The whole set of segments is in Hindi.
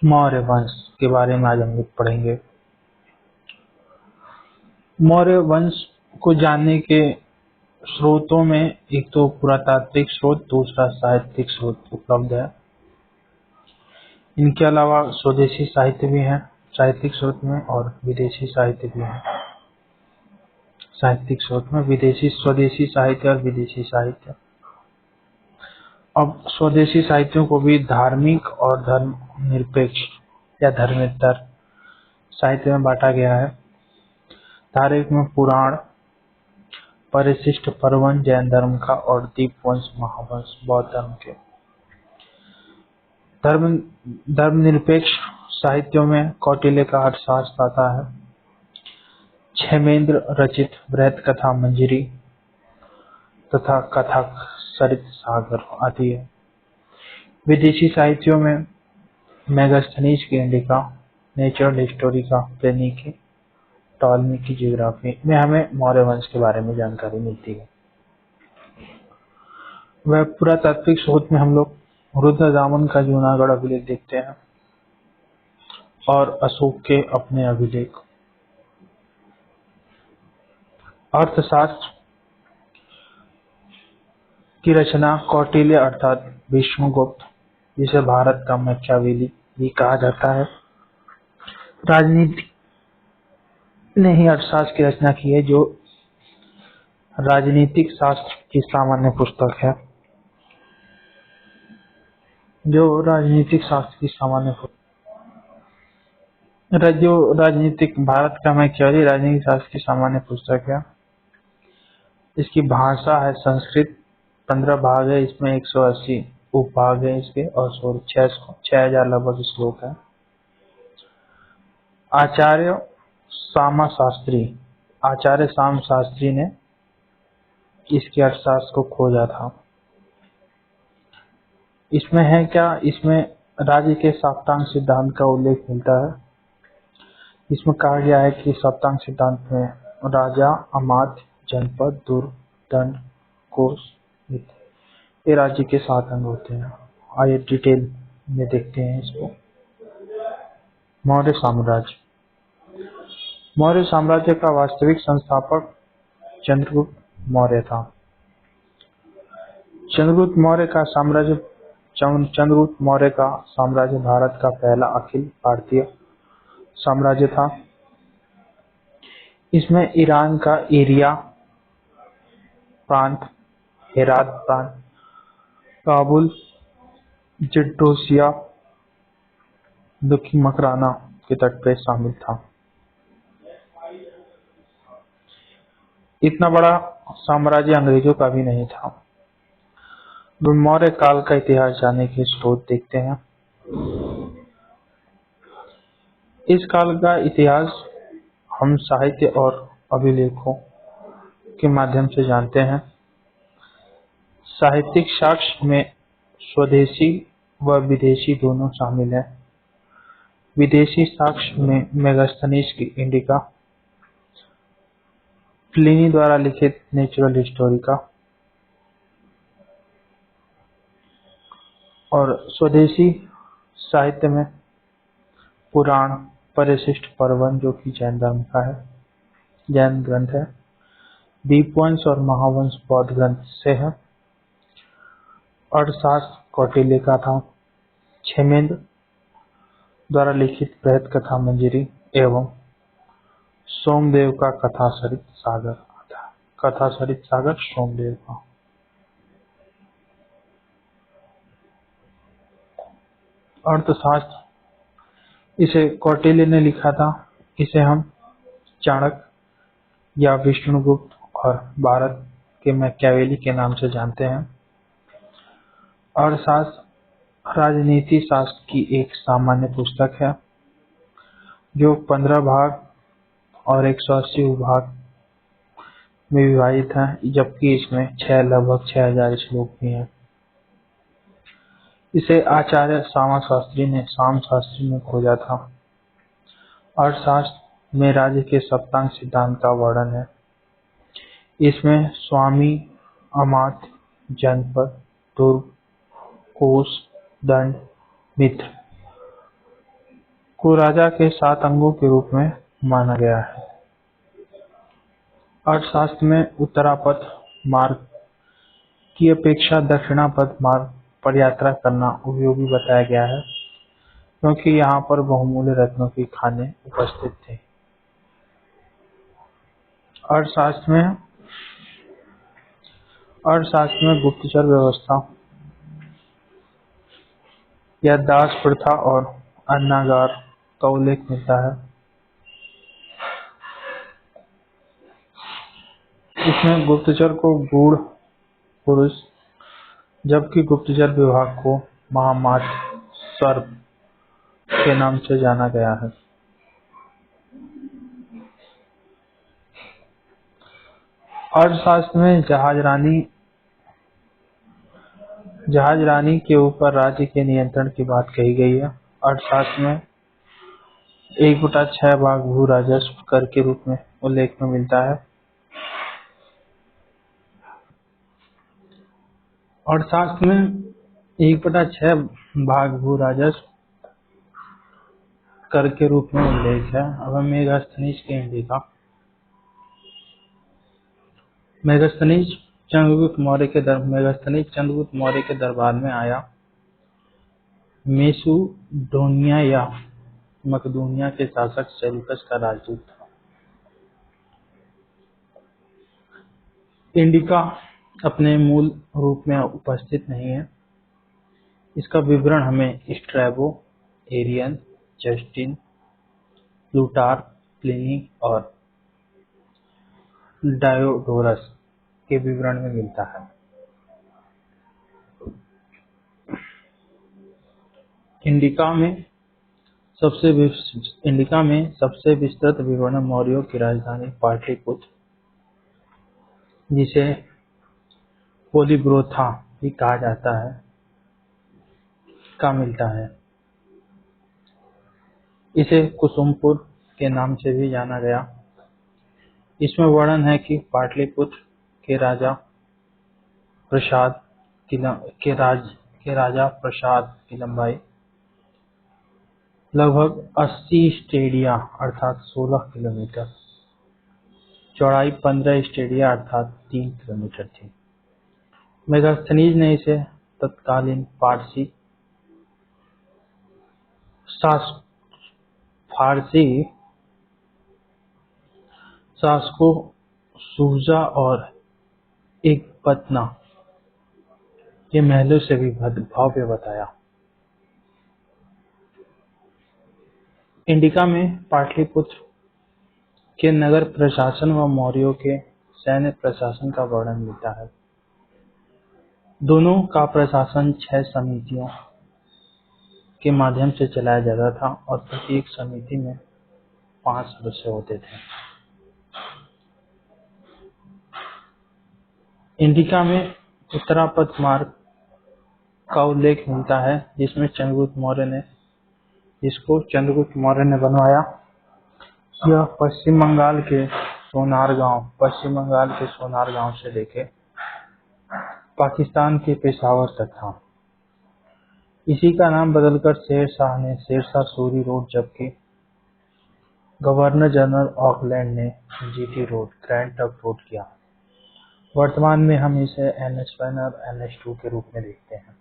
मौर्य वंश के बारे में आज हम लोग पढ़ेंगे। मौर्य वंश को जानने के स्रोतों में एक तो पुरातात्विक स्रोत, दूसरा साहित्यिक स्रोत उपलब्ध है। इनके अलावा स्वदेशी साहित्य भी है साहित्यिक स्रोत में, और विदेशी साहित्य भी है साहित्यिक स्रोत में। स्वदेशी साहित्य और विदेशी साहित्य। अब स्वदेशी साहित्यों को भी धार्मिक और धर्मनिरपेक्ष या धर्मेतर साहित्य में बांटा गया है। धार्मिक में पुराण, परिशिष्ट पर्वन जैन धर्म का, और दीपवंश महावंश बौद्ध धर्म के। धर्मनिरपेक्ष साहित्यों में कौटिल्य का अर्थशास्त्र आता है, क्षेमेंद्र रचित बृहत कथा मंजरी तथा कथा सरित सागर आती है। विदेशी साहित्यों में मेगास्थनीज की इंडिका, नेचुरल हिस्टोरी का प्लिनी की, टॉलमी की जियोग्राफी में हमें मौर्य वंश के बारे में जानकारी मिलती है। वह पुरातात्विक स्रोत में हम लोग रुद्रदामन का जूनागढ़ अभिलेख देखते हैं और अशोक के अपने अभिलेख। अर्थशास्त्र की रचना कौटिल्य अर्थात विष्णुगुप्त, जिसे भारत का मैकियावेली भी कहा जाता है। राजनीति ने ही अर्थशास्त्र की रचना की है, जो राजनीतिक शास्त्र की सामान्य पुस्तक है। जो राजनीतिक शास्त्र की सामान्य जो राजनीतिक भारत का मैकियावेली राजनीतिक शास्त्र की सामान्य पुस्तक है। इसकी भाषा है संस्कृत। 15 भाग है, इसमें 180 उपभाग है इसके, और 6000 लगभग श्लोक है। आचार्य साम शास्त्री ने इसके अर्थशास्त्र को खोजा था। इसमें है क्या, इसमें राज्य के सप्तांग सिद्धांत का उल्लेख मिलता है। इसमें कहा गया है कि सप्तांग सिद्धांत में राजा, अमात्य, जनपद, दुर्ग, दंड, कोष, ये राज्य के 7 अंग होते हैं। आइए डिटेल में देखते हैं इसको। मौर्य साम्राज्य का वास्तविक संस्थापक चंद्रगुप्त मौर्य था। चंद्रगुप्त मौर्य का साम्राज्य भारत का पहला अखिल भारतीय साम्राज्य था। इसमें ईरान का एरिया प्रांत, हेरात प्रांत, काबुल, जड्डोसिया, दक्षिण मकराना के तट पे शामिल था। इतना बड़ा साम्राज्य अंग्रेजों का भी नहीं था। मौर्य काल का इतिहास जानने के स्रोत देखते हैं। इस काल का इतिहास हम साहित्य और अभिलेखों के माध्यम से जानते हैं। साहित्यिक साक्ष्य में स्वदेशी व विदेशी दोनों शामिल हैं। विदेशी साक्ष्य में मेगास्थनीज की इंडिका, प्लिनी द्वारा लिखित नेचुरल हिस्टोरी का, और स्वदेशी साहित्य में पुराण, परिशिष्ट पर्वन जो कि जैन धर्म का है, जैन ग्रंथ है, दीपवंश और महावंश बौद्ध ग्रंथ से है। अर्थशास्त्र कौटिल्य का था। क्षेमेंद्र द्वारा लिखित बृहत कथा मंजरी एवं सोमदेव का कथा सरित सागर आता है। कथा सरित सागर सोमदेव का। अर्थशास्त्र इसे कौटिल्य ने लिखा था। इसे हम चाणक्य या विष्णुगुप्त और भारत के मैकियावेली के नाम से जानते हैं। अर्थशास्त्र राजनीति शास्त्र की एक सामान्य पुस्तक है, जो 15 भाग और 180 उपभाग में विभाजित है, जबकि इसमें लगभग 6000 श्लोक भी हैं। इसे आचार्य साम शास्त्री ने खोजा था। अर्थशास्त्र में राज्य के सप्तांग सिद्धांत का वर्णन है। इसमें स्वामी, अमात्य, जनपद, दुर्ग, कोष, दंड, मित्र को राजा के 7 अंगों के रूप में माना गया है। अर्थशास्त्र में उत्तरापथ मार्ग की अपेक्षा दक्षिणापथ मार्ग पर यात्रा करना उपयोगी बताया गया है, क्योंकि यहाँ पर बहुमूल्य रत्नों की खानें उपस्थित थे। अर्थशास्त्र में गुप्तचर व्यवस्था या दास प्रथा और अन्नागार का उल्लेख मिलता है। इसमें गुप्तचर को गूढ़ पुरुष, जबकि गुप्तचर विभाग को महामात्र सर्प के नाम से जाना गया है। अर्थशास्त्र में जहाज रानी के ऊपर राज्य के नियंत्रण की बात कही गई है। अर्थशास्त्र में 1/6 भाग भू राजस्व कर के रूप में उल्लेख में मिलता है। अर्थशास्त्र में 1/6 भाग भू राजस्व कर के रूप में उल्लेख है। अब मेगास्थनीज के इंडिका। मेगास्थनीज चंद्रगुप्त मौर्य के दरबार में आया। मेसिडोनिया या मकदूनिया के शासक सेल्यूकस का राजदूत था। इंडिका अपने मूल रूप में उपस्थित नहीं है। इसका विवरण हमें Strabo, Arrian, Justin, Plutarch, Pliny और डायोडोरस के विवरण में मिलता है। इंडिका में सबसे विस्तृत विवरण मौर्यों की राजधानी पाटलिपुत्र, जिसे पोलीब्रोथा भी कहा जाता है, का मिलता है। इसे कुसुमपुर के नाम से भी जाना गया। इसमें वर्णन है कि पाटलिपुत्र के राजा प्रसाद की लंबाई लगभग 80 स्टेडिया अर्थात 16 किलोमीटर, चौड़ाई 15 स्टेडिया अर्थात 3 किलोमीटर थी। मेगास्थनीज ने इसे तत्कालीन फारसी शासकों सूजा और एकबतना के महलों से भी भव्य बताया। इंडिका में पाटलिपुत्र के नगर प्रशासन व मौर्यों के सैन्य प्रशासन का वर्णन मिलता है। दोनों का प्रशासन 6 समितियों के माध्यम से चलाया जाता था और प्रत्येक समिति में 5 सदस्य होते थे। इंडिका में उत्तरापथ मार्ग का उल्लेख मिलता है, जिसको चंद्रगुप्त मौर्य ने बनवाया। यह पश्चिम बंगाल के सोनार गांव से लेके पाकिस्तान के पेशावर तक था। इसी का नाम बदलकर शेरशाह सूरी रोड, जबकि गवर्नर जनरल ऑकलैंड ने GT road, grand trunk road किया। वर्तमान में हम इसे NH1 और NH2 के रूप में देखते हैं।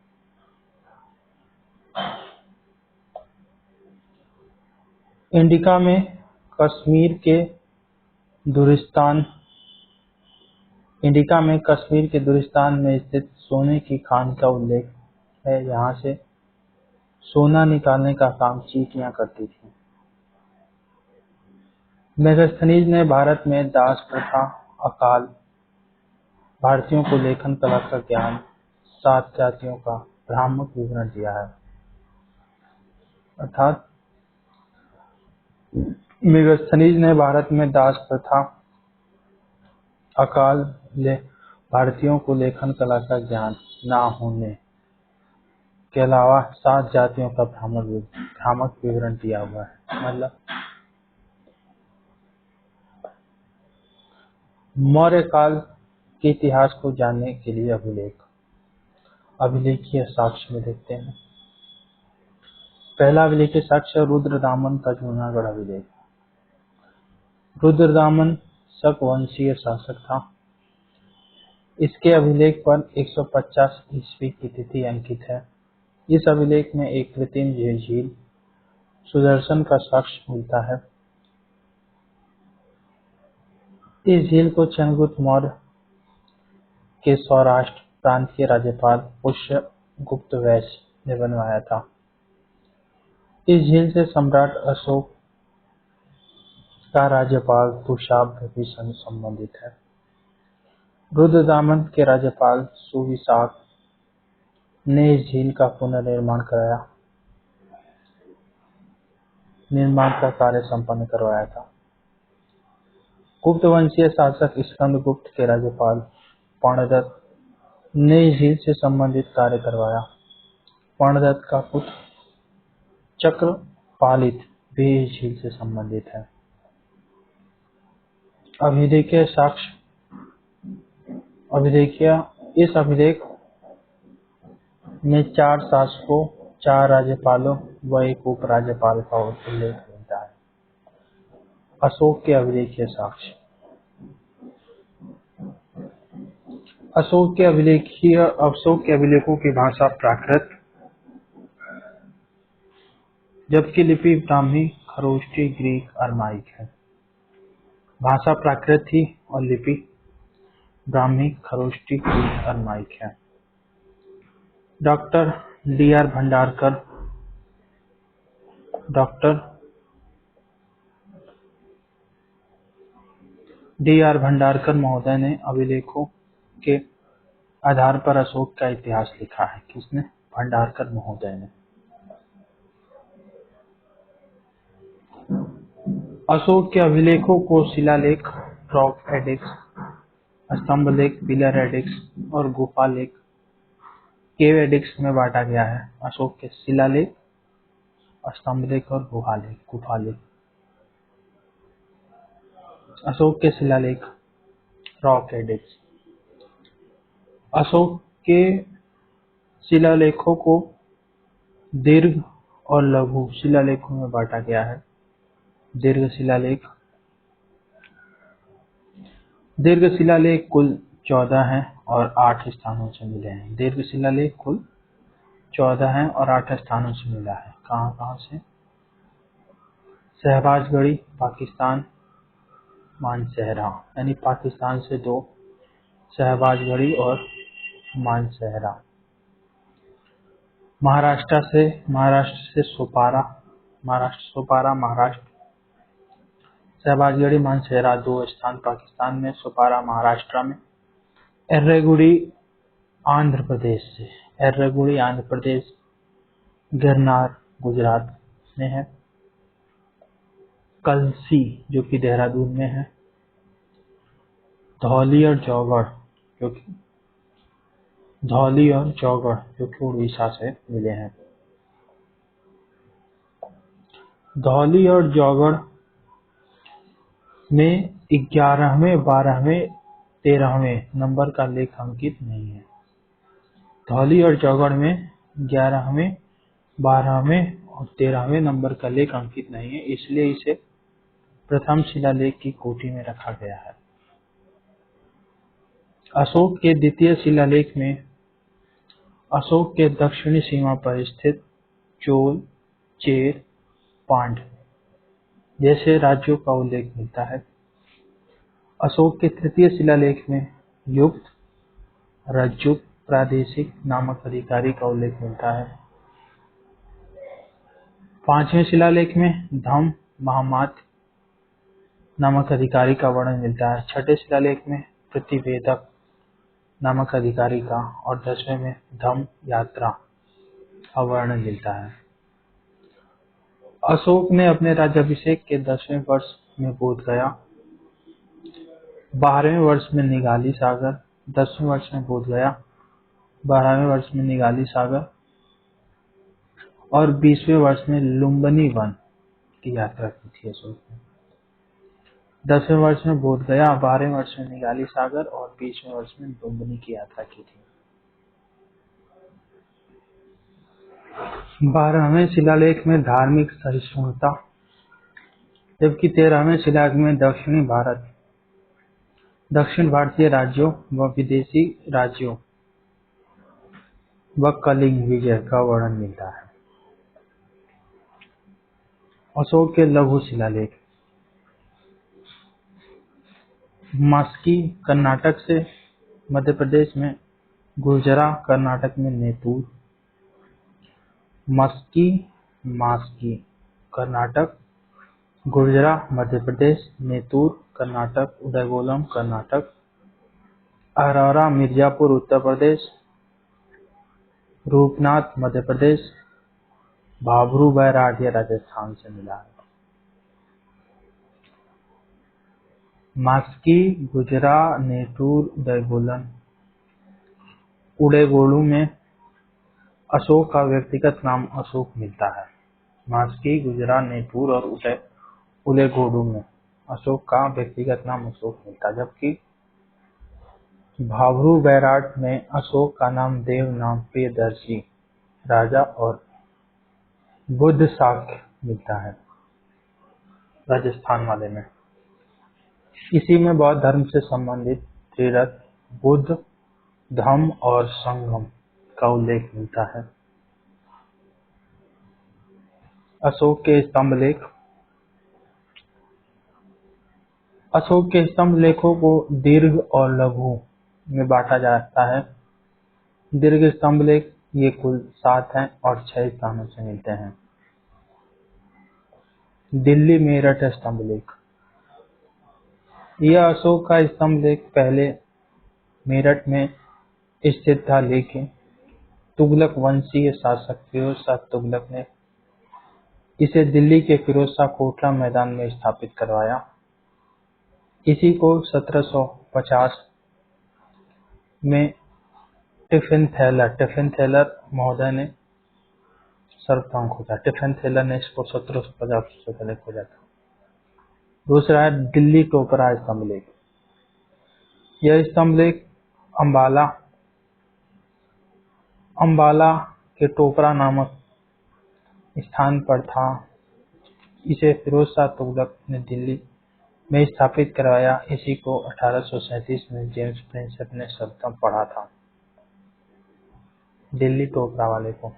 इंडिका में कश्मीर के दुरिस्तान में स्थित सोने की खान का उल्लेख है। यहाँ से सोना निकालने का काम चींटियां करती थी। मेगास्थनीज ने भारत में दास प्रथा, अकाल, भारतीयों को लेखन कला का ज्ञान, 7 जातियों का भ्रामक विवरण दिया है। अर्थात मेगास्थनीज ने भारत में दास प्रथा, अकाल, भारतीयों को लेखन कला का ज्ञान ना होने के अलावा 7 जातियों का भ्रामक विवरण दिया हुआ है। मतलब मौर्य काल के इतिहास को जानने के लिए अभिलेखीय साक्ष्य में देखते हैं। पहला अभिलेख साक्ष्य रुद्रदामन का जूनागढ़ अभिलेख। रुद्रदामन शक वंशीय शासक था। इसके अभिलेख पर 150 ईस्वी की तिथि अंकित है। इस अभिलेख में एक कृत्रिम झील सुदर्शन का साक्ष्य मिलता है। इस झील को चंद्रगुप्त मौर्य के सौराष्ट्र प्रांत के राज्यपाल पुष्यगुप्त वैश्य ने बनवाया था। इस झील से सम्राट अशोक का राज्यपाल तुषाभ भी संबंधित है। रुद्रदामन के राज्यपाल सुविशाख ने इस झील का पुनर्निर्माण का कार्य संपन्न करवाया था। गुप्त वंशीय शासक स्कंदगुप्त के राज्यपाल पर्णदत्त ने इस झील से संबंधित कार्य करवाया। पर्णदत्त का पुत्र चक्रपालित भी इस झील से संबंधित है। अभिलेखीय साक्ष्य। इस अभिलेख में 4 शासकों, 4 राज्यपालों व 1 उपराज्यपाल का उल्लेख मिलता है। अशोक के अभिलेखीय साक्ष्य। अशोक के अभिलेखों की भाषा प्राकृत, जबकि लिपि ब्राह्मी, खरोष्टी, ग्रीक, अरमाइक है। भाषा प्राकृत थी और लिपि ब्राह्मी, खरोष्टी, ग्रीक, अरमाइक है। Doctor D R. भंडारकर महोदय ने अभिलेखों के आधार पर अशोक का इतिहास लिखा है। किसने? भंडारकर महोदय ने। अशोक के अभिलेखों को शिलालेख, रॉक एडिक्स, स्तंभलेख, पिलर एडिक्स और गुफालेख, केव एडिक्स में बांटा गया है। अशोक के शिलालेख, स्तंभलेख और गुफालेख। अशोक के शिलालेख, रॉक एडिक्स। अशोक के शिलालेखों को दीर्घ और लघु शिलालेखों में बांटा गया है। दीर्घ शिलालेख कुल 14 हैं और 8 स्थानों से मिले हैं। दीर्घ शिलालेख कुल 14 हैं और 8 स्थानों से मिला है। कहाँ से? शहबाजगढ़ी, पाकिस्तान, मानसेहरा, यानी पाकिस्तान से 2, शहबाजगढ़ी और मानसेहरा। महाराष्ट्र से सोपारा, महाराष्ट्र। शहबाजगढ़ी, मानसेहरा 2 स्थान पाकिस्तान में, सोपारा महाराष्ट्र में। एर्रागुडी आंध्र प्रदेश, गिरनार गुजरात में है। कलसी जो कि देहरादून में है। धौली और चौगढ़ जो कि उड़ीसा से मिले हैं। धौली और चौगढ़ में 11वें, 12वें, 13वें नंबर का लेख अंकित नहीं है। धौली और चौगढ़ में 11वें, 12वें और 13वें नंबर का लेख अंकित नहीं है, इसलिए इसे प्रथम शिलालेख की कोटि में रखा गया है। अशोक के द्वितीय शिलालेख में अशोक के दक्षिणी सीमा पर स्थित चोल, चेर, पांड्य जैसे राज्यों का उल्लेख मिलता है। अशोक के तृतीय शिलालेख में युक्त, रज्जुक, प्रादेशिक नामक अधिकारी का उल्लेख मिलता है। 5वें शिलालेख में धम, महामात्य नामक अधिकारी का वर्णन मिलता है। 6ठे शिलालेख में प्रतिवेदक नामक अधिकारी का और 10वें में धम यात्रा का वर्णन मिलता है। अशोक ने अपने राज्याभिषेक के 10वें वर्ष में बोधगया, 12वें वर्ष में निगाली सागर, 10वें वर्ष में बोधगया, 12वें वर्ष में निगाली सागर और 20वें वर्ष में लुम्बिनी वन की यात्रा की थी अशोक ने। 10वें वर्ष में बोधगया, 12वें वर्ष में निगाली सागर और 20वें वर्ष में लुम्बिनी की यात्रा की थी। 12वें शिलालेख में धार्मिक सहिष्णुता, जबकि 13वें शिलालेख में दक्षिण भारतीय राज्यों व विदेशी राज्यों व कलिंग विजय का वर्णन मिलता है। अशोक के लघु शिलालेख, मस्की कर्नाटक से मध्य प्रदेश में, गुर्जरा कर्नाटक में नेतूर, मास्की कर्नाटक, गुर्जरा मध्य प्रदेश, नेतूर कर्नाटक, उदयगोलम कर्नाटक, अरोरा मिर्जापुर उत्तर प्रदेश, रूपनाथ मध्य प्रदेश, भाभरू बैराग ये राजस्थान से मिला है। मास्की, गुजरा, नेतूर, उड़ेगोड़ू में अशोक का व्यक्तिगत नाम अशोक मिलता है। मास्की, गुजरा, नेतूर और उड़ेगोड़ू में अशोक का व्यक्तिगत नाम अशोक मिलता है, जबकि भाभरू बैराग में अशोक का नाम देव नाम प्रियदर्शी राजा और बुद्ध शाक्य मिलता है राजस्थान वाले में। इसी में बौद्ध धर्म से संबंधित त्रिरथ, बुद्ध, धम्म और संगम का उल्लेख मिलता है। अशोक के स्तंभ लेख, अशोक के स्तंभ लेखों को दीर्घ और लघु में बांटा जाता है। दीर्घ स्तंभ लेख ये कुल 7 हैं और 6 स्थानों से मिलते हैं। दिल्ली मेरठ स्तंभ लेख, यह अशोक का स्तंभ लेख पहले मेरठ में स्थित था, लेकिन तुगलक वंशीय शासक फिरोज शाह तुगलक ने इसे दिल्ली के फिरोज शाह कोटला मैदान में स्थापित करवाया। इसी को 1750 में टिफिन थैलर महोदय ने सर्वप्रथम खोजा। टिफिन थैलर ने इसको 1750 से पहले खोजा था। दूसरा है दिल्ली टोपरा स्तंभ लेख, यह स्तंभ लेख अम्बाला के टोपरा नामक स्थान पर था। इसे फिरोज शाह तुगलक ने दिल्ली में स्थापित करवाया। इसी को 1837 में जेम्स प्रिंसेप ने सर्वप्रथम पढ़ा था, दिल्ली टोपरा वाले को।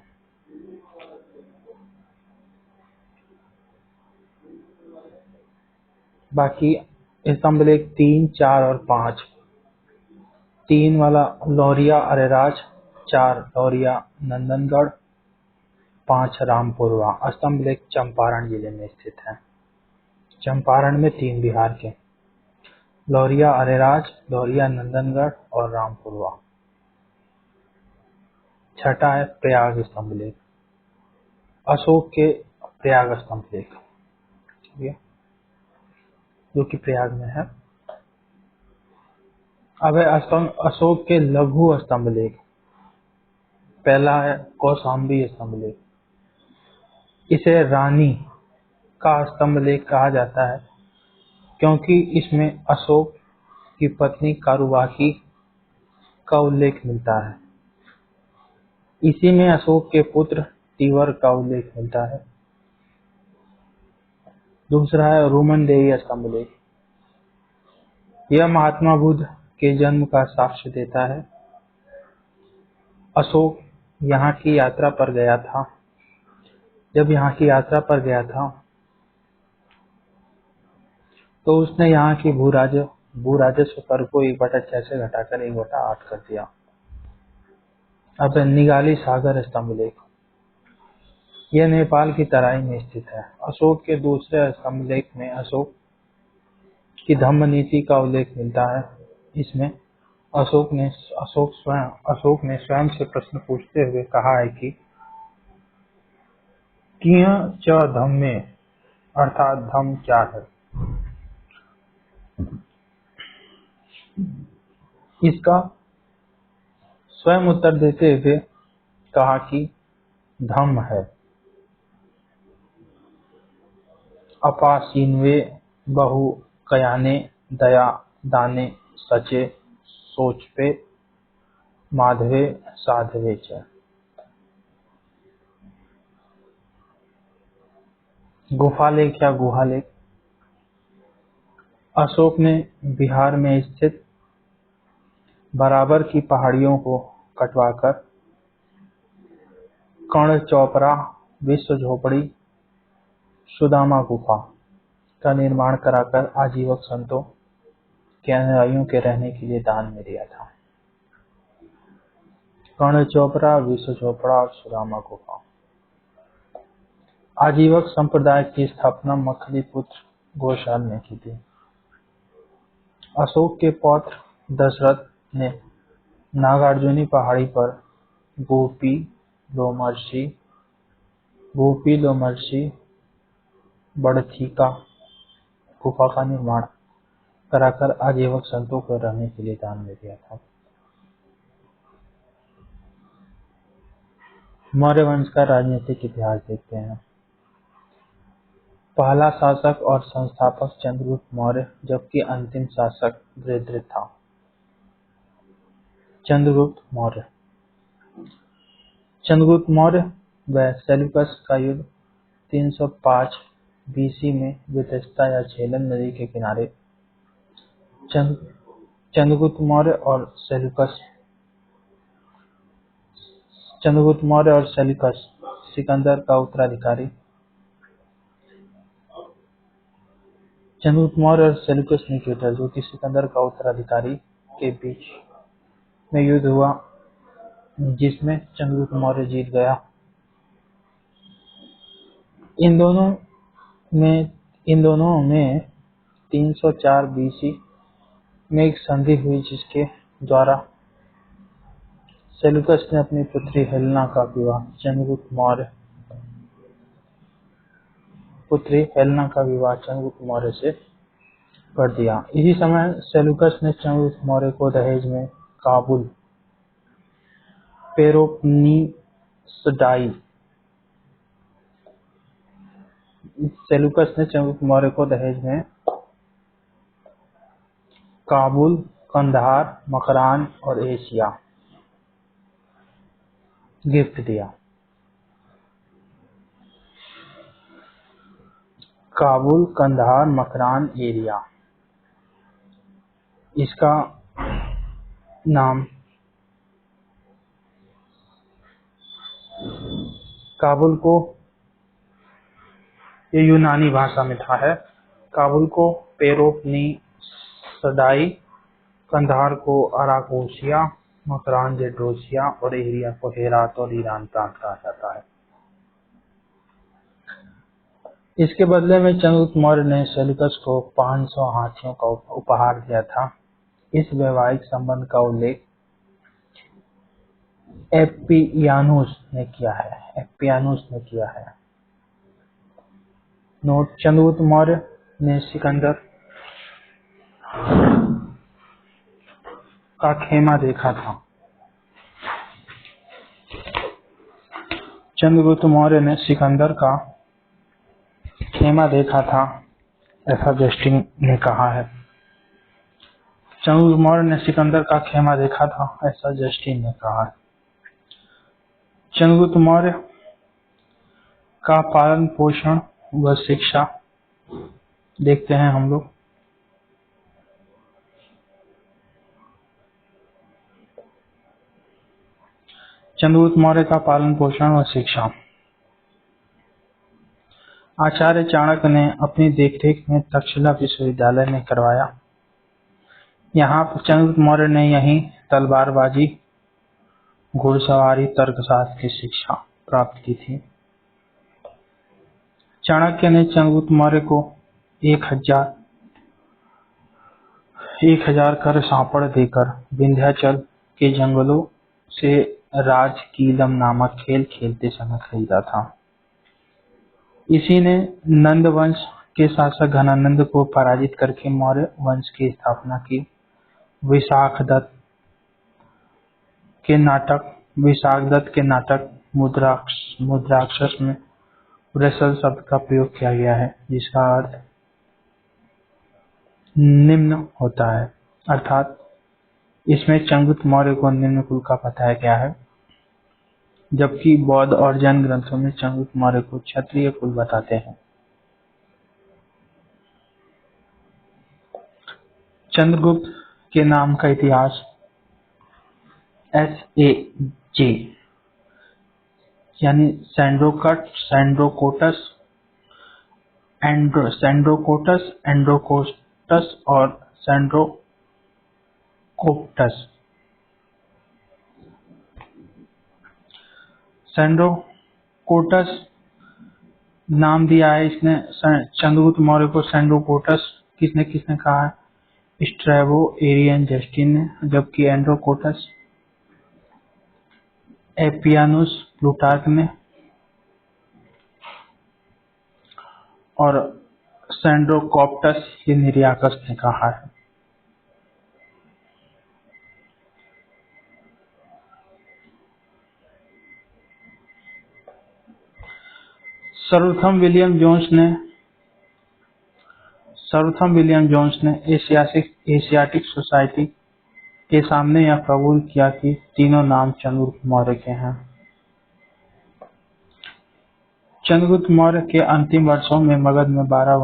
बाकी स्तंभ लेख 3, 4 और 5। 3 वाला लौरिया अरेराज, 4 लौरिया नंदनगढ़, 5 रामपुरवा। स्तंभ लेख चंपारण जिले में स्थित है। चंपारण में 3 बिहार के, लौरिया अरेराज, लौरिया नंदनगढ़ और रामपुरवा। छठा है प्रयाग स्तंभ लेख, अशोक के प्रयाग स्तंभ लेख, जो कि प्रयाग में है। अब है अशोक के लघु स्तंभ लेख। पहला है कौशाम्बी स्तंभ लेख, इसे रानी का स्तंभ लेख कहा जाता है क्योंकि इसमें अशोक की पत्नी कारुबाकी का उल्लेख मिलता है। इसी में अशोक के पुत्र तिवर का उल्लेख मिलता है। दूसरा है रोमनदेही स्तंभ लेख, यह महात्मा बुद्ध के जन्म का साक्ष्य देता है। अशोक यहाँ की यात्रा पर गया था। जब यहाँ की यात्रा पर गया था तो उसने यहाँ की भू-राजस्व कर को 1/6 से घटाकर 1/8 कर दिया। अब निगाली सागर स्तंभ लेख, यह नेपाल की तराई में स्थित है। अशोक के दूसरे स्तंभ लेख में अशोक की धम्म नीति का उल्लेख मिलता है। इसमें अशोक ने स्वयं से प्रश्न पूछते हुए कहा है कि किय च धम्मे, अर्थात धम्म क्या है। इसका स्वयं उत्तर देते हुए कहा कि धम्म है अपासीनवे बहु कयाने दया दाने सचे सोचपे माधवे साधवे च। गुफालेख या गुहालेख। अशोक ने बिहार में स्थित बराबर की पहाड़ियों को कटवाकर कर्ण चौपरा, विश्व झोपड़ी, सुदामा गुफा का निर्माण कराकर आजीवक संतों के अनुयायियों के रहने के लिए दान में दिया था। कर्ण चौपरा, विश्व झोपड़ा और सुदामा गुफा। आजीवक संप्रदाय की स्थापना मखलीपुत्र घोषाल ने की थी। अशोक के पौत्र दशरथ ने नागार्जुनी पहाड़ी पर गोपी लोमर्षि बड़थिका गुफा का निर्माण कराकर आजीवक संतों को रहने के लिए दान में दिया था। मौर्य वंश का राजनीतिक इतिहास देखते हैं। पहला शासक और संस्थापक चंद्रगुप्त मौर्य, जबकि अंतिम शासक बृहद्रथ था। चंद्रगुप्त मौर्य व सेल्यूकस का युद्ध 305 बीसी में बेतस्ता या झेलम नदी के किनारे चंद्रगुप्त मौर्य और सेल्यूकस सिकंदर का उत्तराधिकारी चंद्रगुप्त मौर्य और सेल्यूकस निकेटर, जो कि सिकंदर का उत्तराधिकारी, के बीच में युद्ध हुआ, जिसमें चंद्रगुप्त मौर्य जीत गया। इन दोनों में 304 बीसी में एक संधि हुई, जिसके द्वारा सेल्यूकस ने अपनी पुत्री हेलेना का विवाह चंद्रगुप्त मौर्य से कर दिया। इसी समय सेल्यूकस ने चंद्रगुप्त मौर्य को दहेज में काबुल, कंधार, मकरान और एशिया गिफ्ट दिया। काबुल, कंधार, मकरान, एरिया। इसका नाम काबुल को, ये यूनानी भाषा में था है। काबुल को पेरोपनिसडाई, कंधार को अराकोसिया, मकरान जेड्रोसिया और एरिया को हेरात और ईरान प्रांत कहा जाता है। इसके बदले में चंद्रगुप्त मौर्य ने सेल्यूकस को 500 हाथियों का उपहार दिया था। इस वैवाहिक संबंध का उल्लेख एप्पियानुस ने किया है। नोट: चंद्रगुप्त मौर्य ने सिकंदर का खेमा देखा था। ऐसा जस्टिन ने कहा है। चंद्रगुप्त मौर्य ने सिकंदर का खेमा देखा था, ऐसा जस्टिन ने कहा है। चंद्रगुप्त मौर्य का पालन पोषण व शिक्षा देखते हैं हम लोग। चंद्रगुप्त मौर्य का पालन पोषण व शिक्षा। आचार्य चाणक्य ने अपनी देखरेख में तक्षशिला विश्वविद्यालय में करवाया। यहाँ पर चंद्रगुप्त मौर्य ने यहीं तलवारबाजी, घुड़सवारी, तर्कशास्त्र की शिक्षा प्राप्त की थी। चाणक्य ने चंद्रगुप्त मौर्य को 1000 कर सांपड़ देकर विंध्याचल के जंगलों से राजकीलम नामक खेल खेलते समय खरीदा था। इसी ने नंद वंश के शासक घनानंद को पराजित करके मौर्य वंश की स्थापना की। विशाख दत्त के नाटक मुद्राक्षस में वृषल शब्द का प्रयोग किया गया है, जिसका अर्थ निम्न होता है, अर्थात इसमें चंद्रगुप्त मौर्य को निम्न कुल का बताया गया है, जबकि बौद्ध और जैन ग्रंथों में चंद्रगुप्त मौर्य को क्षत्रिय कुल बताते हैं। चंद्रगुप्त के नाम का इतिहास। SAJ यानी सैंड्रोकोटस, एंड्रोकोटस और सैंड्रोकोप्टस। सैंड्रोकोटस नाम दिया है इसने चंद्रगुप्त मौर्य को। सैंड्रोकोटस किसने किसने कहा है? स्ट्रैबो, एरियन, जस्टिन ने। जबकि एंड्रोकोटस एपियानुस, प्लूटार्क ने। और सैंड्रोकोप्टस ये निरियाकस ने कहा है। सर्वप्रथम विलियम जोन्स ने एशियाटिक सोसाइटी के सामने यह कबूल किया कि तीनों नाम चंद्रगुप्त मौर्य के हैं। चंद्रगुप्त मौर्य के अंतिम वर्षों में मगध में 12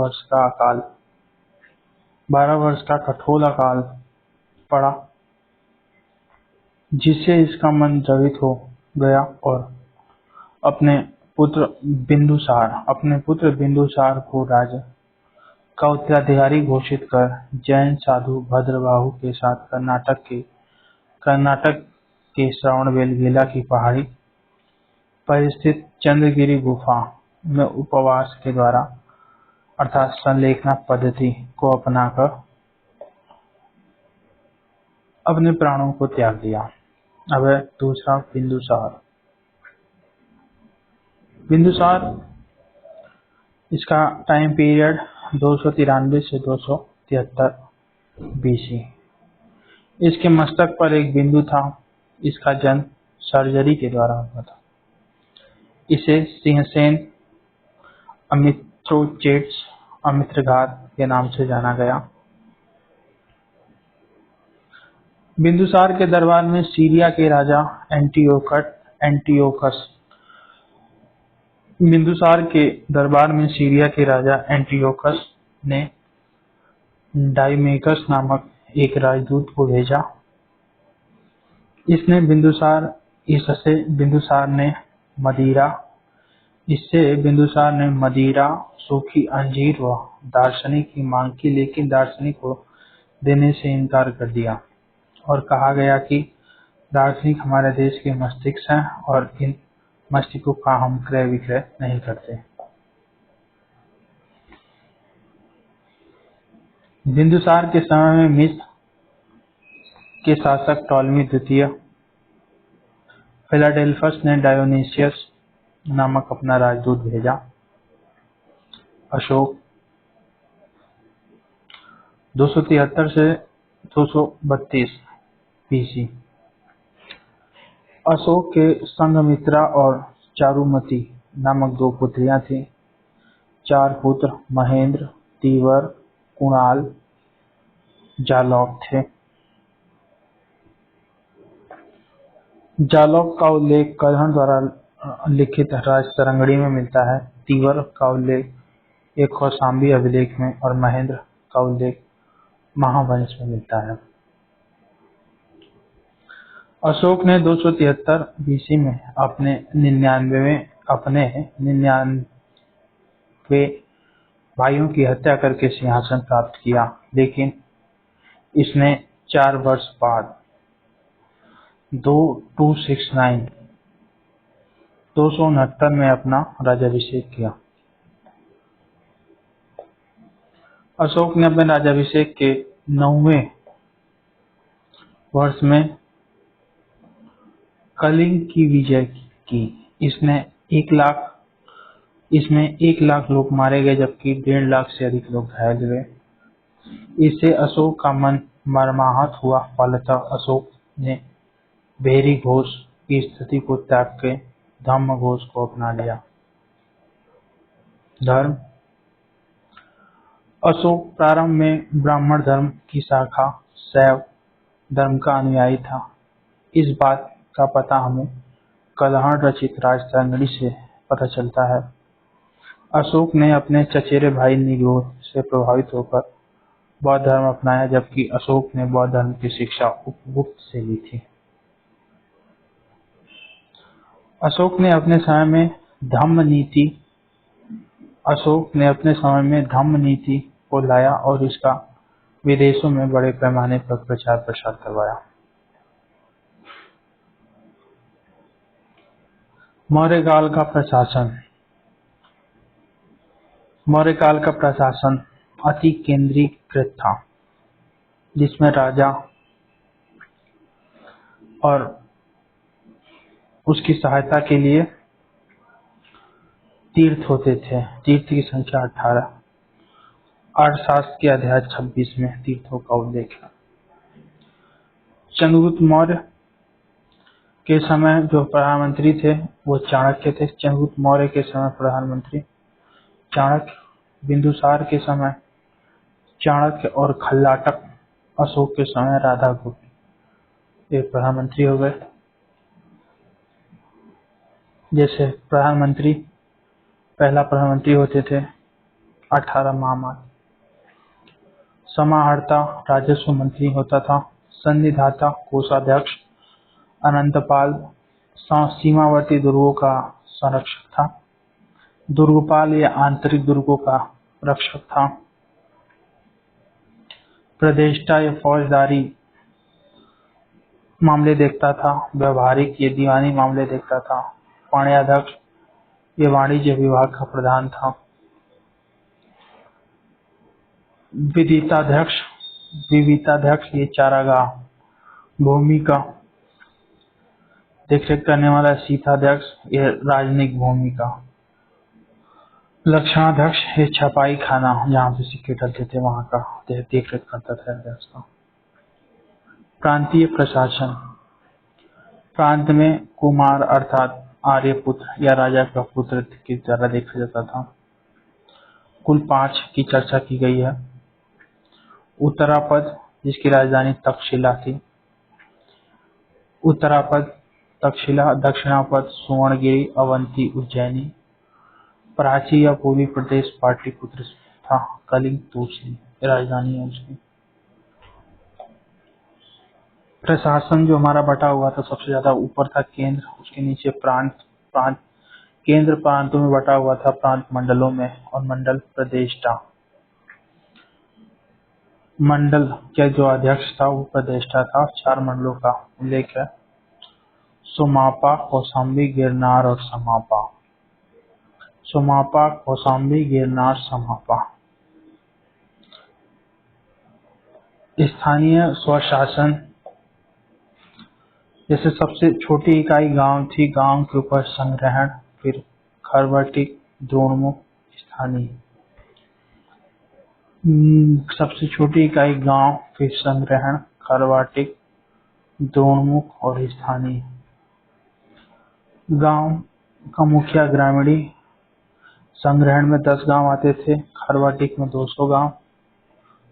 वर्ष का कठोर अकाल पड़ा, जिससे इसका मन द्रवित हो गया और अपने पुत्र बिंदुसार को राज्य का उत्तराधिकारी घोषित कर जैन साधु भद्रबाहु के साथ कर्नाटक के श्रवणबेलगोला की पहाड़ी पर स्थित चंद्रगिरी गुफा में उपवास के द्वारा अर्थात संलेखना पद्धति को अपनाकर अपने प्राणों को त्याग दिया। अब है दूसरा बिंदुसार। इसका टाइम पीरियड 293 से 273 BC। इसके मस्तक पर एक बिंदु था। इसका जन्म सर्जरी के द्वारा हुआ था। इसे सिंहसेन अमित्रघात के नाम से जाना गया। बिंदुसार के दरबार में सीरिया के राजा एंटियोकस ने डाइमेकस नामक एक राजदूत को भेजा। इससे बिंदुसार ने मदिरा, सूखी अंजीर व दार्शनिक की मांग की, लेकिन दार्शनिक को देने से इनकार कर दिया और कहा गया कि दार्शनिक हमारे देश के मस्तिष्क हैं और इन मस्तिष्कों का हम क्रय विक्रय नहीं करते। बिंदुसार के समय में मिस्र के शासक टॉलमी द्वितीय फिलाडेल्फस ने डायोनीसियस नामक अपना राजदूत भेजा। अशोक 273 से 232 BC। अशोक के संघमित्रा और चारुमती नामक 2 पुत्रियां थीं। 4 पुत्र महेंद्र, तीवर, कुणाल, जालौक थे। जालौक का उल्लेख कल्हण द्वारा लिखित राजतरंगिणी में मिलता है। तीवर का उल्लेख एक कौशाम्बी अभिलेख में और महेंद्र का उल्लेख महावंश में मिलता है। अशोक ने 273 BC में अपने 99 भाइयों की हत्या करके सिंहासन प्राप्त किया, लेकिन इसने 4 वर्ष बाद 269 में अपना राज्याभिषेक किया। अशोक ने अपने राज्याभिषेक के 9वें वर्ष में कलिंग की विजय की। इसमें 1 लाख लोग मारे गए, जबकि 1.5 लाख से अधिक लोग घायल हुए। इससे अशोक का मन मर्माहत हुआ। फलतः अशोक ने भेरी घोष की स्थिति को त्याग के धम्म घोष को अपना लिया। धर्म। अशोक प्रारंभ में ब्राह्मण धर्म की शाखा शैव धर्म का अनुयायी था। इस बात का पता हमें कल्हण रचित राजतरंगिणी से पता चलता है। अशोक ने अपने चचेरे भाई निगोर से प्रभावित होकर बौद्ध धर्म अपनाया, जबकि अशोक ने बौद्ध धर्म की शिक्षा उपगुप्त से ली थी। अशोक ने अपने समय में धम्म नीति को लाया और इसका विदेशों में बड़े पैमाने पर प्रचार प्रसार करवाया। मौर्यकाल का प्रशासन अति केंद्रीकृत था, जिसमें राजा और उसकी सहायता के लिए तीर्थ होते थे। तीर्थ की संख्या 18। अर्थशास्त्र के अध्याय 26 में तीर्थों का उल्लेख है। चंद्रगुप्त मौर्य के समय जो प्रधानमंत्री थे वो चाणक्य थे। चंद्रगुप्त मौर्य के समय प्रधानमंत्री चाणक्य, बिंदुसार के समय चाणक्य और खल्लाटक, अशोक के समय राधागुप्त ये प्रधानमंत्री हो गए। जैसे पहला प्रधानमंत्री होते थे 18 महामार। समाहर्ता राजस्व मंत्री होता था। संनिधाता कोषाध्यक्ष अनंतपाल सीमावर्ती दुर्गों का संरक्षक था। दुर्गपाल या आंतरिक दुर्गों का रक्षक था। प्रदेष्टा या फौजदारी मामले देखता था। व्यवहारिक ये दीवानी मामले देखता था। पाणियाध्यक्ष ये वाणिज्य विभाग का प्रधान था। विविताध्यक्ष ये चारागाह भूमि का देखरेख करने वाला। शीताध्यक्ष ये राजनिक भूमि का। लक्षणाध्यक्ष ये छपाई खाना जहाँ पे सिक्के डलते थे वहां का देखरेख करता था अध्यक्ष का। प्रांतीय प्रशासन प्रांत में कुमार अर्थात आर्यपुत्र या राजा का पुत्र की तरह देखा जाता था। कुल 5 की चर्चा की गई है। उत्तरापद जिसकी राजधानी तक्षशिला थी। उत्तरापद तक्षशिला, दक्षिणापद सुवर्णगिरी, अवंती, उज्जैनी। प्राची या पूर्वी प्रदेश पाटलिपुत्र था। कलिंग, तूसली राजधानी है उसकी। प्रशासन जो हमारा बटा हुआ था सबसे ज्यादा ऊपर था केंद्र, उसके नीचे प्रांत। केंद्र प्रांतों में बटा हुआ था, प्रांत मंडलों में, और मंडल प्रदेष्टा। मंडल का जो अध्यक्ष था वो प्रदेष्टा था। 4 मंडलों का उल्लेख है। सोमापा, कौशाम्बी, गिरनार और समापा। सोमापा, कौशाम्बी, गिरनार, समापा। स्थानीय स्वशासन जैसे सबसे छोटी इकाई गांव थी। गांव के ऊपर संग्रहण, फिर खरवटिक, द्रोणमुख, स्थानीय। सबसे छोटी इकाई गांव, फिर संग्रहण, खरवाटिक, द्रोणमुख और स्थानीय। गांव का मुखिया ग्रामीणी। संग्रहण में 10 गांव आते थे। खरवाटिक में 200 गांव,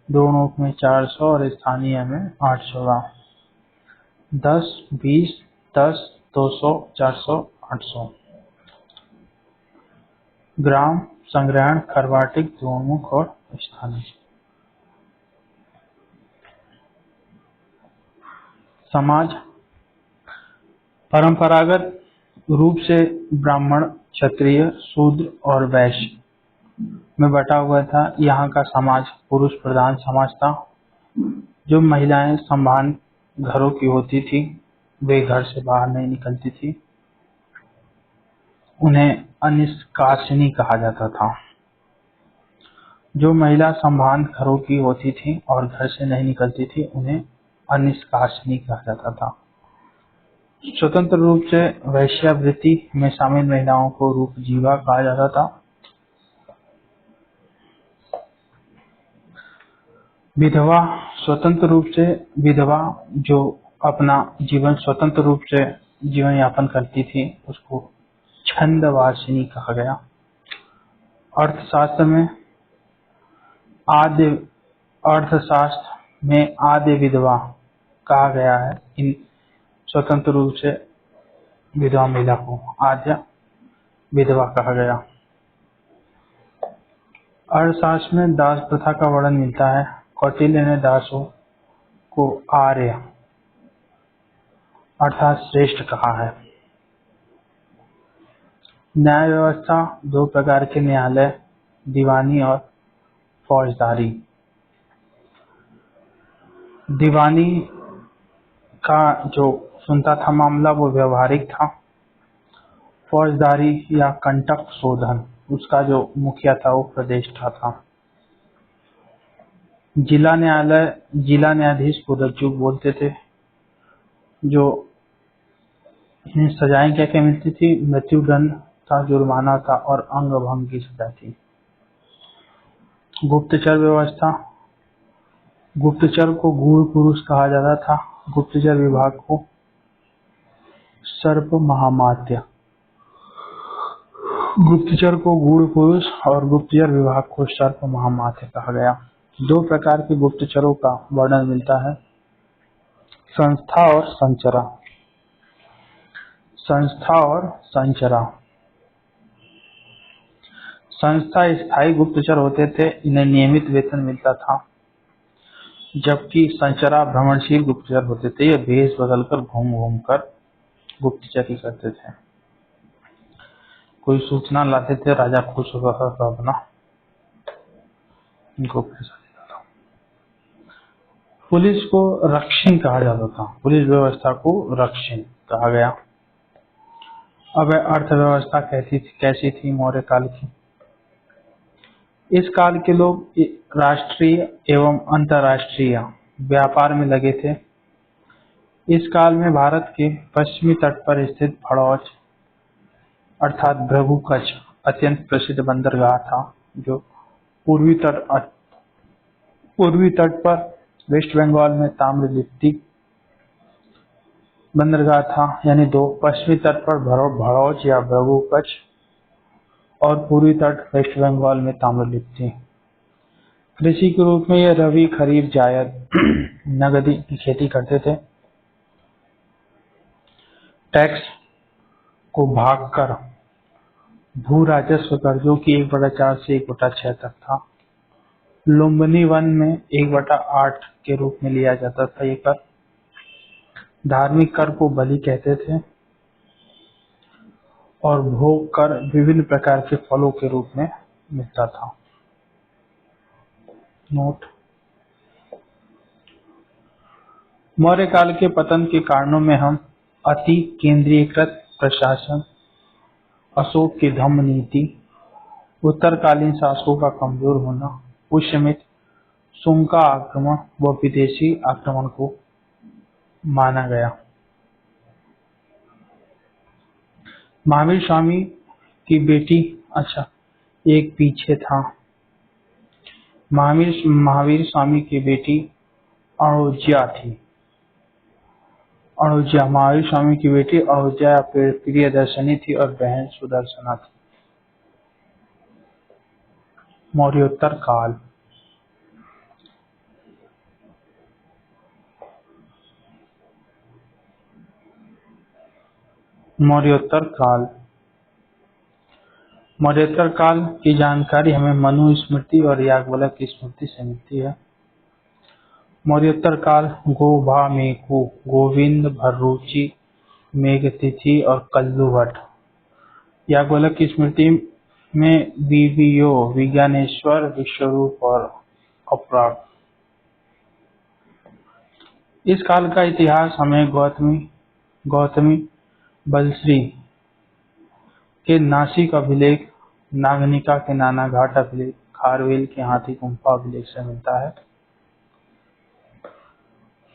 द्रोणमुख में 400 और स्थानीय में 800 गांव। 10, 20, 10, 200, 400, 800 ग्राम, संग्रहण, खरवाटिक, द्रोणमुख और स्थानीय। समाज परंपरागत रूप से ब्राह्मण, क्षत्रिय, शूद्र और वैश्य में बटा हुआ था। यहाँ का समाज पुरुष प्रधान समाज था। जो महिलाएं संभान घरों की होती थी वे घर से बाहर नहीं निकलती थी। उन्हें अनिष्कासिनी कहा जाता था। जो महिला संभान घरों की होती थी और घर से नहीं निकलती थी उन्हें अनिष्कासिनी कहा जाता था। स्वतंत्र रूप से वैश्यावृत्ति में शामिल महिलाओं को रूपजीवा कहा जाता था। विधवा स्वतंत्र रूप से विधवा जो अपना जीवन स्वतंत्र रूप से जीवन यापन करती थी उसको छंदवासिनी कहा गया। अर्थशास्त्र में आद्य विधवा कहा गया है। इन स्वतंत्र रूप से विधवा महिला को आद्य विधवा कहा गया। अर्थशास्त्र में दास प्रथा का वर्णन मिलता है। कौटिल्य ने दासों को आर्य अर्थात श्रेष्ठ कहा है। न्याय व्यवस्था दो प्रकार के न्यायालय, दीवानी और फौजदारी। दीवानी का जो सुनता था मामला वो व्यवहारिक था। फौजदारी या कंटक शोधन, उसका जो मुखिया था वो प्रतिष्ठा था। जिला न्यायालय, जिला न्यायाधीश को रज्जू बोलते थे। जो इन्हें सजाएं क्या क्या मिलती थी? मृत्युदंड था, जुर्माना था और अंग भंग की सजा थी। गुप्तचर व्यवस्था, गुप्तचर को गूढ़ पुरुष कहा जाता था। गुप्तचर विभाग को सर्प महामात्य, गुप्तचर को गूढ़ पुरुष और गुप्तचर विभाग को सर्प महामात्य कहा गया। दो प्रकार के गुप्तचरों का वर्णन मिलता है, संस्था और संचरा। संस्था और संचरा। संस्था स्थायी गुप्तचर होते थे, इन्हें नियमित वेतन मिलता था, जबकि संचरा भ्रमणशील गुप्तचर होते थे। ये भेष बदलकर घूम घूम कर गुप्तचरी करते थे। कोई सूचना लाते थे, राजा खुश होकर अपना गुप्त। पुलिस को रक्षण कहा जाता था, पुलिस व्यवस्था को रक्षण कहा गया। अब अर्थव्यवस्था कैसी थी मौर्य काल की? इस काल के लोग राष्ट्रीय एवं अंतर्राष्ट्रीय व्यापार में लगे थे। इस काल में भारत के पश्चिमी तट पर स्थित भड़ौच अर्थात भृगुकच्छ अत्यंत प्रसिद्ध बंदरगाह था, जो पूर्वी तट पर वेस्ट बंगाल में ताम्रलिप्ति बंदरगाह था, यानी दो। पश्चिमी तट पर भड़ौच या भृगुकच्छ और पूर्वी तट वेस्ट बंगाल में ताम्रलिप्ति। कृषि के रूप में यह रबी, खरीफ, जायद, नगदी की खेती करते थे। टैक्स को भाग कर भू राजस्व कर, जो कि 1/4 से 1/6 तक था। लुम्बिनी वन में 1/8 के रूप में लिया जाता था ये कर। धार्मिक कर को बलि कहते थे और भोग कर विभिन्न प्रकार के फलों के रूप में मिलता था। नोट, मौर्य काल के पतन के कारणों में हम अति केंद्रीकृत प्रशासन, अशोक की धम्म नीति, उत्तरकालीन शासकों का कमजोर होना, पुष्यमित्र, सुंग का आक्रमण व विदेशी आक्रमण को माना गया। महावीर स्वामी की बेटी, अच्छा एक पीछे था, महावीर स्वामी की बेटी अणुज्या थी। अणुज्या, महावीर स्वामी की बेटी अणुज्या प्रियदर्शनी थी और बहन सुदर्शना थी। मौर्योत्तर काल, मौर्योत्तर काल, मौर्योत्तर काल की जानकारी हमें मनु स्मृति और याज्ञवल्क्य की स्मृति से मिलती है। मौर्योत्तर काल गोभामेकु, गोविंद भर्रुचि, मेघतिथि और कल्लुभट्ट। याज्ञवल्क्य की स्मृति में बीबीओ, विज्ञानेश्वर, विश्वरूप और अपराग। इस काल का इतिहास हमें गौतमी बलश्री के नासिक अभिलेख, नागनिका के नाना घाट अभिलेख, खारवेल के हाथी गुम्फा अभिलेख से मिलता है।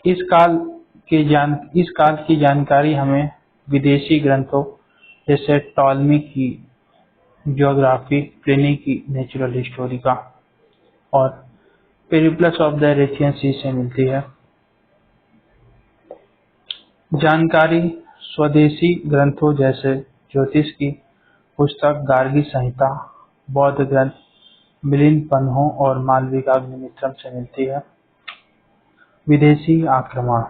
इस काल की जानकारी हमें विदेशी ग्रंथों जैसे टॉलमी की ज्योग्राफी, प्लिनी की नेचुरल हिस्टोरिका और पेरिप्लस ऑफ द एरेथियन सी से मिलती है। जानकारी स्वदेशी ग्रंथों जैसे ज्योतिष की पुस्तक गार्गी संहिता, बौद्ध ग्रंथ मिलिंद पन्हों और मालविकाग्निमित्रम से मिलती है। विदेशी आक्रमण,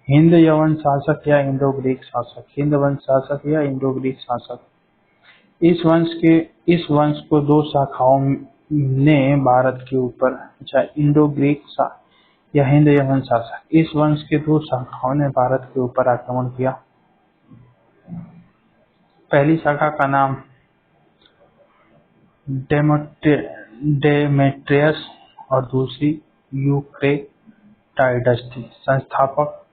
हिंद यवन शासक या इंडो ग्रीक शासक, हिंद वंश शासक या इंडो ग्रीक शासक। इस वंश को दो शाखाओं ने भारत के ऊपर, अच्छा, इंडो ग्रीक या हिंद यवन शासक, इस वंश के दो शाखाओं ने भारत के ऊपर आक्रमण किया। पहली शाखा का नाम डेमेट्रियस और दूसरी यूक्रेटाइडस थी। संस्थापक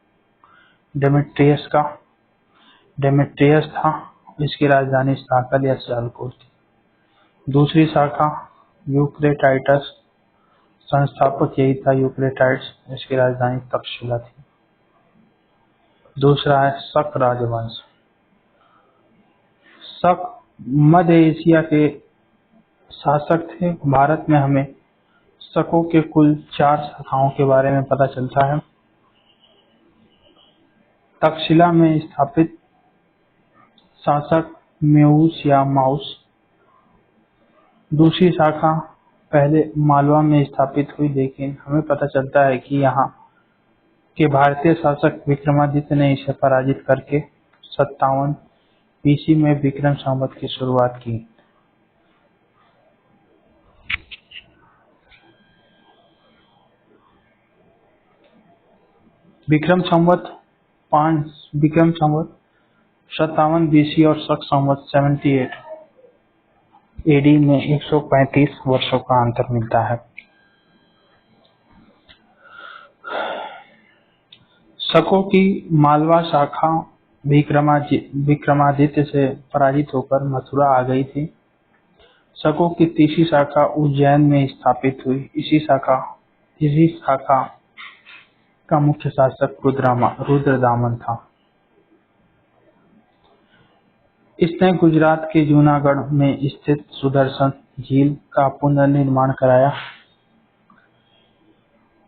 डेमेट्रियस था। इसकी राजधानी स्ताकल या सियालकोट थी। दूसरी शाखा यूक्रेटाइडस, संस्थापक यही था यूक्रेटाइड्स, इसकी राजधानी तक्षशिला थी। दूसरा है शक राजवंश। शक मध्य एशिया के शासक थे। भारत में हमें शकों के कुल 4 शाखाओं के बारे में पता चलता है। तक्षशिला में स्थापित शासक मेऊस या माउस। दूसरी शाखा पहले मालवा में स्थापित हुई, लेकिन हमें पता चलता है कि यहाँ के भारतीय शासक विक्रमादित्य ने इसे पराजित करके 57 BC में विक्रम संवत की शुरुआत की। विक्रम संवत 57 BC और शक संवत 78 AD में 135 वर्षों का अंतर मिलता है। शकों की मालवा शाखा विक्रमादित्य से पराजित होकर मथुरा आ गई थी। शकों की तीसरी शाखा उज्जैन में स्थापित हुई। इसी शाखा का मुख्य शासक रुद्रदामन था। इसने गुजरात के जूनागढ़ में स्थित सुदर्शन झील का पुनर्निर्माण कराया।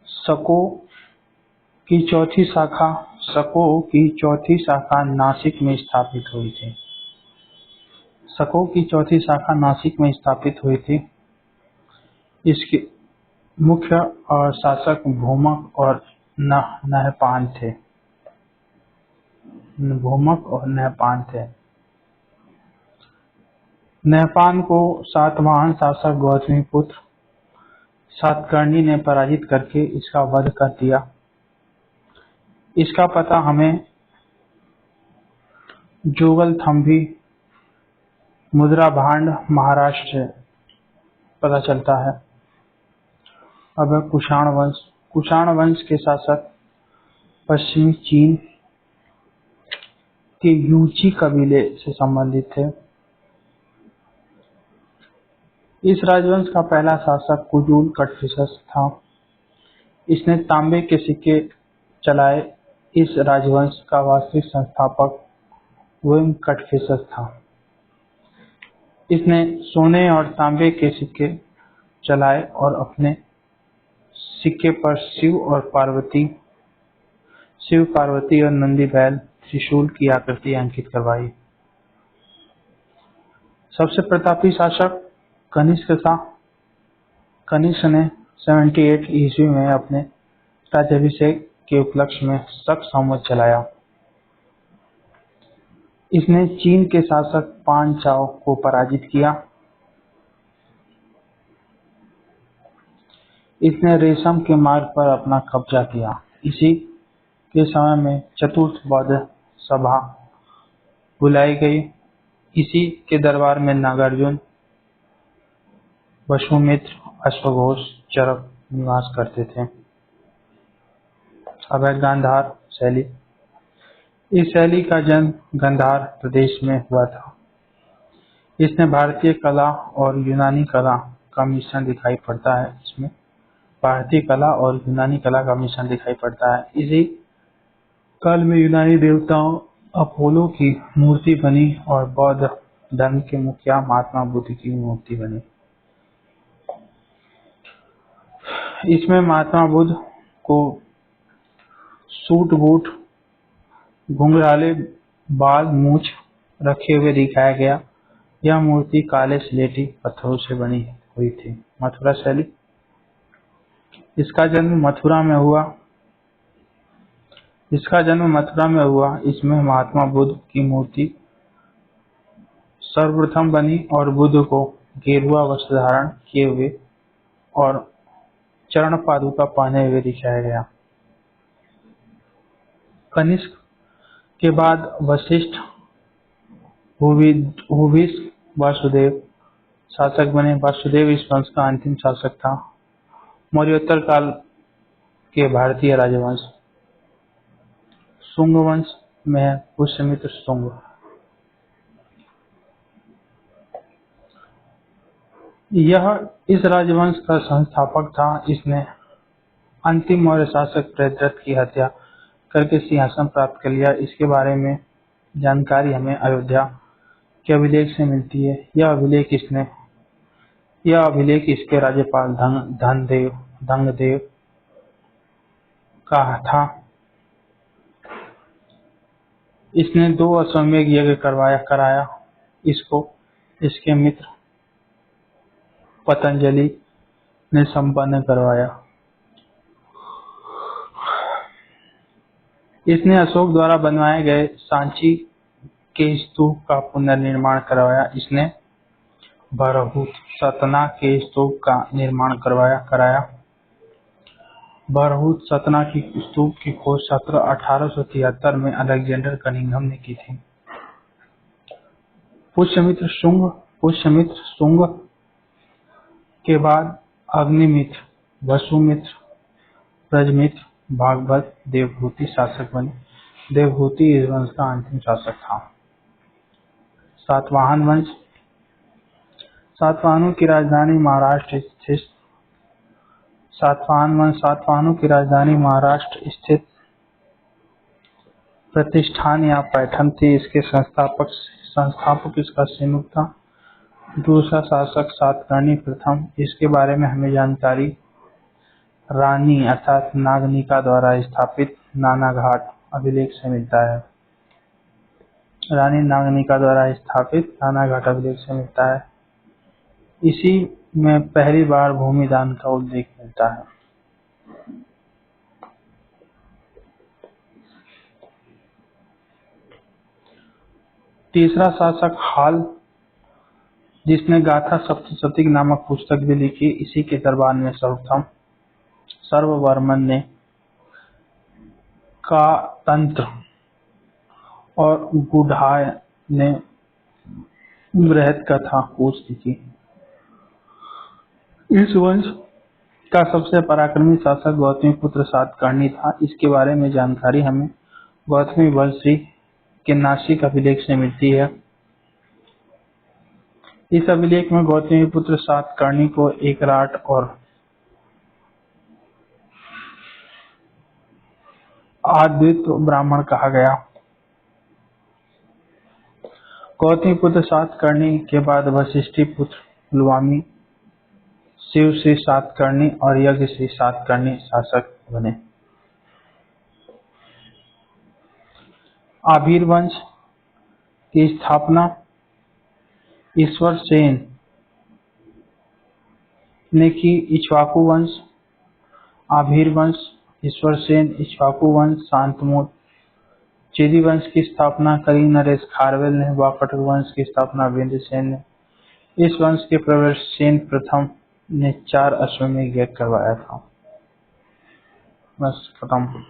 शकों की चौथी शाखा नासिक में स्थापित हुई थी। शकों की चौथी शाखा नासिक में स्थापित हुई थी। इसके मुख्य शासक भूमक और नहपान थे। नहपान को सातवाहन शासक गौतमीपुत्र सातकर्णी ने पराजित करके इसका वध कर दिया। इसका पता हमें जोगलथम्बी मुद्रा भांड महाराष्ट्र से पता चलता है। अब है कुषाण वंश। कुषाण वंश के शासक पश्चिमी चीन के यूची कबीले से संबंधित थे। इस राजवंश का पहला शासक कुजुल कटफिसस था। इसने तांबे के सिक्के चलाए। इस राजवंश का वास्तविक संस्थापक वेम कटफिसस था। इसने सोने और तांबे के सिक्के चलाए और अपने सिक्के पर शिव पार्वती और नंदी बैल त्रिशूल की आकृति अंकित करवाई। सबसे प्रतापी शासक कनिष्क था। कनिष्क ने 78 ईस्वी में अपने राज्याभिषेक के उपलक्ष्य में शक संवत चलाया। इसने चीन के शासक पांचाओ को पराजित किया। इसने रेशम के मार्ग पर अपना कब्जा किया। इसी के समय में चतुर्थ बौद्ध सभा बुलाई गई। इसी के दरबार में नागार्जुन, वसुमित्र, अश्वघोष, चरक निवास करते थे। अब है गांधार शैली। इस शैली का जन्म गांधार प्रदेश में हुआ था। इसमें भारतीय कला और यूनानी कला का मिश्रण दिखाई पड़ता है। इसी काल में यूनानी देवताओं अपोलो की मूर्ति बनी और बौद्ध धर्म के मुखिया महात्मा बुद्ध की मूर्ति बनी। इसमें महात्मा बुद्ध को सूट बूट, घुंघराले बाल, मूछ रखे हुए दिखाया गया। यह मूर्ति काले स्लेटी पत्थरों से बनी हुई थी। मथुरा शैली। इसका जन्म मथुरा में हुआ। इसमें महात्मा बुद्ध की मूर्ति सर्वप्रथम बनी और बुद्ध को गेरुआ वस्त्र धारण किए हुए और चरण पादुका पहने हुए दिखाया गया। कनिष्क के बाद वशिष्ठ भूभीष्म वासुदेव शासक बने। वासुदेव इस वंश का अंतिम शासक था। मौर्योत्तर काल के भारतीय राजवंश। शुंग वंश में है पुष्यमित्र शुंग। यह इस राजवंश का संस्थापक था। इसने अंतिम मौर्य शासक प्रियव्रत की हत्या करके सिंहासन प्राप्त कर लिया। इसके बारे में जानकारी हमें अयोध्या के अभिलेख से मिलती है। यह अभिलेख इसके राज्यपाल धंगदेव का था। इसने 2 अश्वमेध यज्ञ कराया। इसको इसके मित्र पतंजलि ने संपन्न करवाया। इसने अशोक द्वारा बनवाए गए सांची के स्तूप का पुनर्निर्माण करवाया। इसने बरहूत सतना के स्तूप का निर्माण कराया। बरहूत सतना की स्तूप की खोज 1873 में अलेक्जेंडर कनिंघम ने की थी। पुष्यमित्र शुंग के बाद अग्निमित्र, वसुमित्र, ब्रजमित्र, भागवत, देवहूति शासक बने। देवहूति इस वंश का अंतिम शासक था। सातवाहन वंश। सातवाहनों की राजधानी महाराष्ट्र स्थित प्रतिष्ठान या पैठण थी। इसके संस्थापक इसका सिमुक था। दूसरा शासक सातकर्णी प्रथम। इसके बारे में हमें जानकारी रानी अर्थात नागनिका द्वारा स्थापित नानाघाट अभिलेख से मिलता है। रानी नागनिका द्वारा स्थापित नानाघाट अभिलेख से मिलता है। इसी में पहली बार भूमिदान का उल्लेख मिलता है। तीसरा शासक हाल, जिसने गाथा सप्तशती नामक पुस्तक भी लिखी। इसी के दरबार में सर्वप्रथम सर्ववर्मन ने का तंत्र और गुढ़ाय ने बृहत कथा कूच लिखी। इस वंश का सबसे पराक्रमी शासक गौतमीपुत्र सातकर्णी था। इसके बारे में जानकारी हमें गौतमी वंशी के नासिक अभिलेख से मिलती है। इस अभिलेख में गौतमीपुत्र सातकर्णी को एकराट और आदित्य ब्राह्मण कहा गया। गौतमीपुत्र सातकर्णी के बाद वशिष्ठीपुत्र पुलवामी, शिवश्री सातकर्णी और यज्ञश्री सातकर्णी शासक बने। आभीर वंश की स्थापना ईश्वर सेन ने की। इक्ष्वाकु वंश। आभीर वंश, ईश्वर सेन, इक्ष्वाकु वंश, शांतनु चेदी वंश की स्थापना करी नरेश खारवेल ने। वाकटक वंश की स्थापना बिंदुसेन ने। इस वंश के प्रवेश सेन प्रथम ने 4 अश्वमेध यज्ञ करवाया था। बस खत्म।